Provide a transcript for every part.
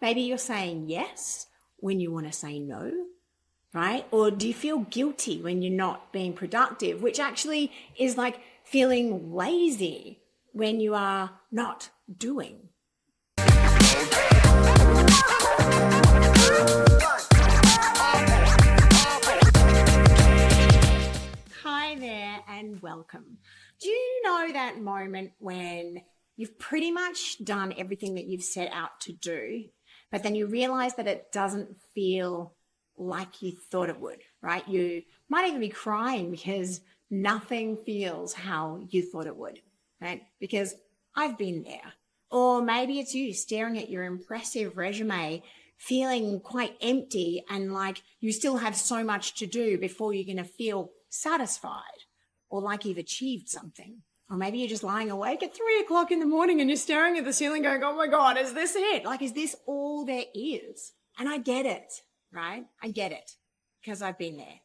Maybe you're saying yes when you want to say no, right? Or do you feel guilty when you're not being productive, which actually is like feeling lazy when you are not doing? Hi there and welcome. Do you know that moment when you've pretty much done everything that you've set out to do, but then you realize that it doesn't feel like you thought it would, right? You might even be crying because nothing feels how you thought it would, right? Because I've been there. Or maybe it's you staring at your impressive resume, feeling quite empty and like you still have so much to do before you're going to feel satisfied or like you've achieved something. Or maybe you're just lying awake at 3 o'clock in the morning and you're staring at the ceiling going, oh my God, is this it? Like, is this all there is? And I get it, right? I get it because I've been there.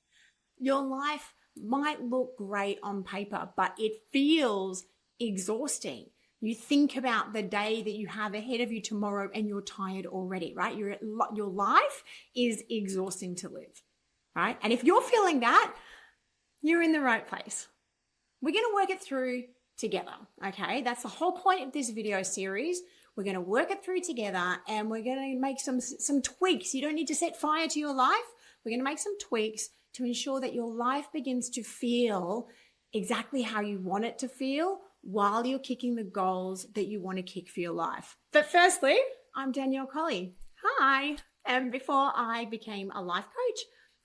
Your life might look great on paper, but it feels exhausting. You think about the day that you have ahead of you tomorrow and you're tired already, right? Your life is exhausting to live, right? And if you're feeling that, you're in the right place. We're going to work it through together, okay? That's the whole point of this video series. We're going to work it through together and we're going to make some tweaks. You don't need to set fire to your life. We're going to make some tweaks to ensure that your life begins to feel exactly how you want it to feel while you're kicking the goals that you want to kick for your life. But firstly, I'm Danielle Colley. Hi. And before I became a life coach,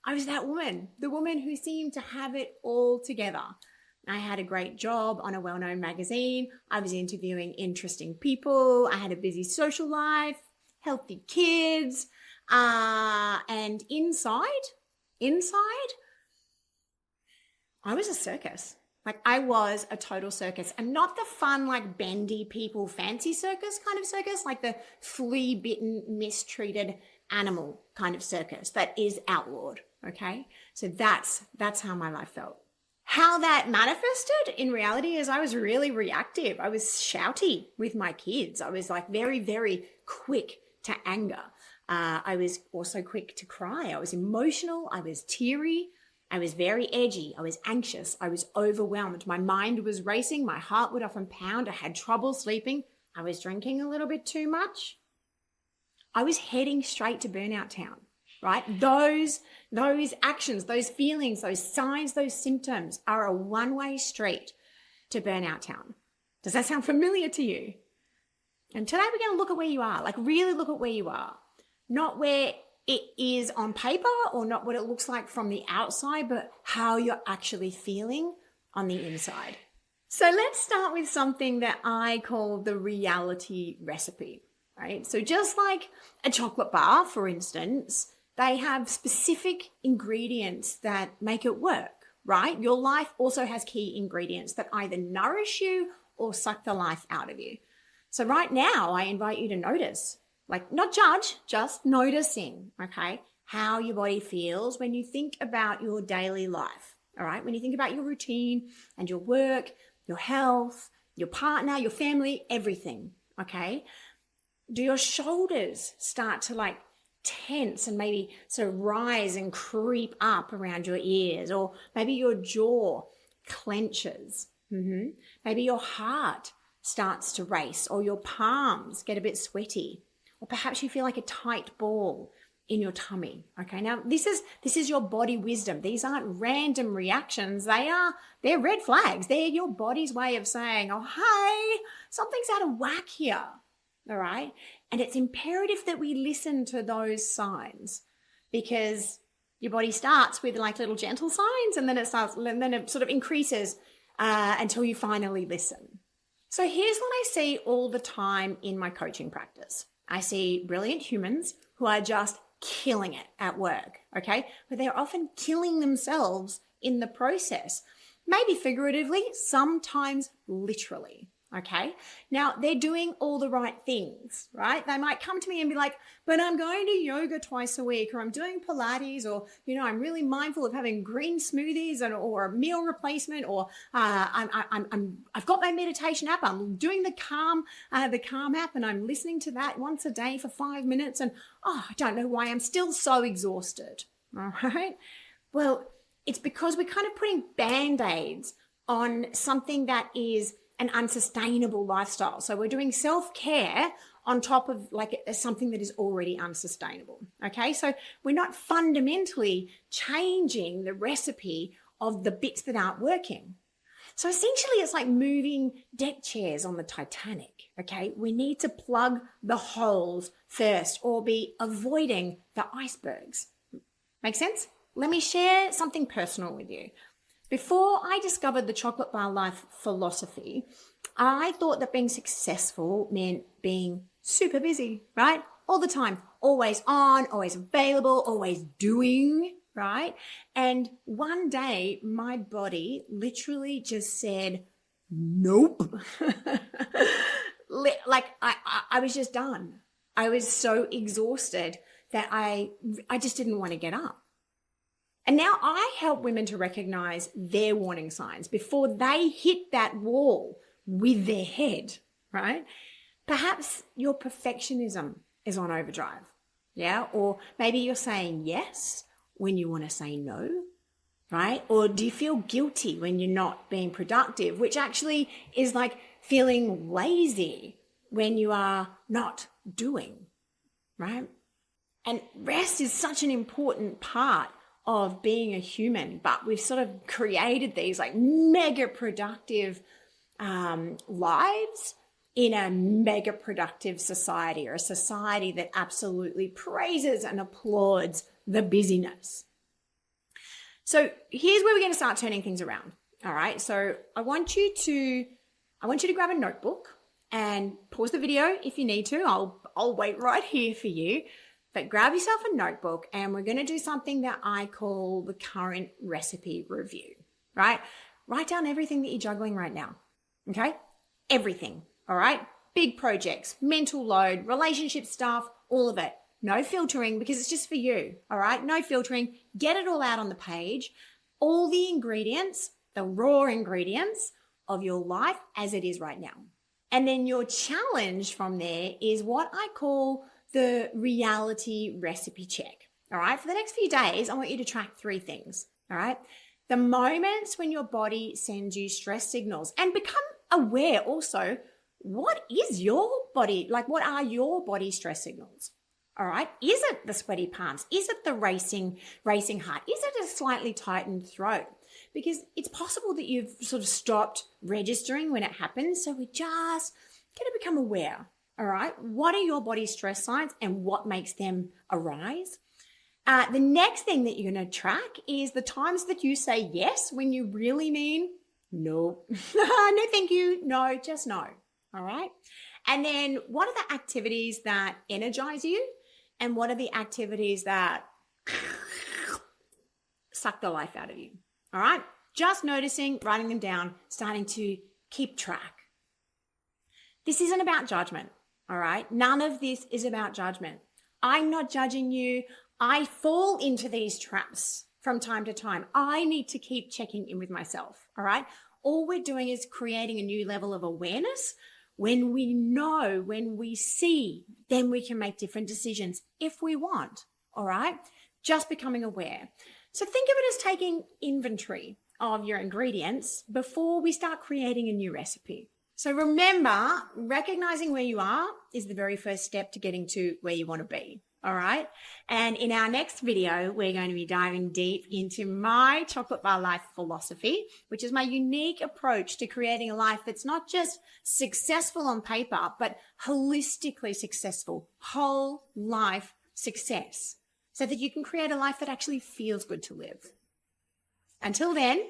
I was that woman, the woman who seemed to have it all together. I had a great job on a well-known magazine. I was interviewing interesting people. I had a busy social life, healthy kids, and inside, I was a circus. Like I was a total circus, and not the fun, like bendy people, fancy circus kind of circus, like the flea-bitten, mistreated animal kind of circus that is outlawed. Okay. So that's how my life felt. How that manifested in reality is I was really reactive. I was shouty with my kids. I was like very, very quick to anger. I was also quick to cry. I was emotional. I was teary. I was very edgy. I was anxious. I was overwhelmed. My mind was racing. My heart would often pound. I had trouble sleeping. I was drinking a little bit too much. I was heading straight to burnout town, right? Those actions, those feelings, those signs, those symptoms are a one-way street to burnout town. Does that sound familiar to you? And today we're going to look at where you are, like really look at where you are, not where it is on paper or not what it looks like from the outside, but how you're actually feeling on the inside. So let's start with something that I call the reality recipe, right? So just like a chocolate bar, for instance, they have specific ingredients that make it work, right? Your life also has key ingredients that either nourish you or suck the life out of you. So right now, I invite you to notice, like not judge, just noticing, okay, how your body feels when you think about your daily life, all right? When you think about your routine and your work, your health, your partner, your family, everything, okay? Do your shoulders start to like tense and maybe sort of rise and creep up around your ears, or maybe your jaw clenches. Maybe your heart starts to race, or your palms get a bit sweaty, or perhaps you feel like a tight ball in your tummy. Okay, now this is your body wisdom. These aren't random reactions. They're red flags. They're your body's way of saying, oh, hey, something's out of whack here. All right. And it's imperative that we listen to those signs, because your body starts with like little gentle signs and then it sort of increases until you finally listen. So here's what I see all the time in my coaching practice. I see brilliant humans who are just killing it at work. Okay. But they're often killing themselves in the process, maybe figuratively, sometimes literally. Okay. Now they're doing all the right things, right? They might come to me and be like, but I'm going to yoga twice a week, or I'm doing Pilates, or, I'm really mindful of having green smoothies or a meal replacement, or I've got my meditation app. I'm doing the Calm app, and I'm listening to that once a day for 5 minutes. And I don't know why I'm still so exhausted. All right. Well, it's because we're kind of putting Band-Aids on something that is an unsustainable lifestyle. So we're doing self-care on top of something that is already unsustainable. Okay. So we're not fundamentally changing the recipe of the bits that aren't working. So essentially it's like moving deck chairs on the Titanic. Okay. We need to plug the holes first, or be avoiding the icebergs. Make sense? Let me share something personal with you. Before I discovered the chocolate bar life philosophy, I thought that being successful meant being super busy, right? All the time, always on, always available, always doing, right? And one day my body literally just said, nope. I was just done. I was so exhausted that I just didn't want to get up. And now I help women to recognize their warning signs before they hit that wall with their head, right? Perhaps your perfectionism is on overdrive, yeah? Or maybe you're saying yes when you want to say no, right? Or do you feel guilty when you're not being productive, which actually is like feeling lazy when you are not doing, right? And rest is such an important part of being a human, but we've sort of created these like mega productive lives in a mega productive society, or a society that absolutely praises and applauds the busyness. So here's where we're going to start turning things around. All right. So I want you to grab a notebook and pause the video if you need to. I'll wait right here for you. But grab yourself a notebook, and we're going to do something that I call the current recipe review, right? Write down everything that you're juggling right now, okay? Everything, all right? Big projects, mental load, relationship stuff, all of it. No filtering, because it's just for you, all right? No filtering. Get it all out on the page. All the ingredients, the raw ingredients of your life as it is right now. And then your challenge from there is what I call the reality recipe check. All right. For the next few days, I want you to track 3 things. All right. The moments when your body sends you stress signals, and become aware also, what is your body? Like, what are your body stress signals? All right. Is it the sweaty palms? Is it the racing heart? Is it a slightly tightened throat? Because it's possible that you've sort of stopped registering when it happens. So we just got to become aware. All right. What are your body stress signs and what makes them arise? The next thing that you're going to track is the times that you say yes when you really mean no. No, thank you. No, just no. All right. And then what are the activities that energize you? And what are the activities that suck the life out of you? All right. Just noticing, writing them down, starting to keep track. This isn't about judgment. All right. None of this is about judgment. I'm not judging you. I fall into these traps from time to time. I need to keep checking in with myself. All right. All we're doing is creating a new level of awareness. When we know, when we see, then we can make different decisions if we want. All right. Just becoming aware. So think of it as taking inventory of your ingredients before we start creating a new recipe. So remember, recognizing where you are is the very first step to getting to where you want to be. All right. And in our next video, we're going to be diving deep into my chocolate bar life philosophy, which is my unique approach to creating a life that's not just successful on paper, but holistically successful, whole life success, so that you can create a life that actually feels good to live. Until then,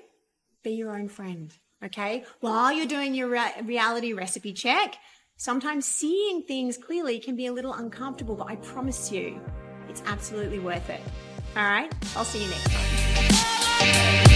be your own friend. Okay. While you're doing your reality recipe check, sometimes seeing things clearly can be a little uncomfortable, but I promise you, it's absolutely worth it. All right. I'll see you next time.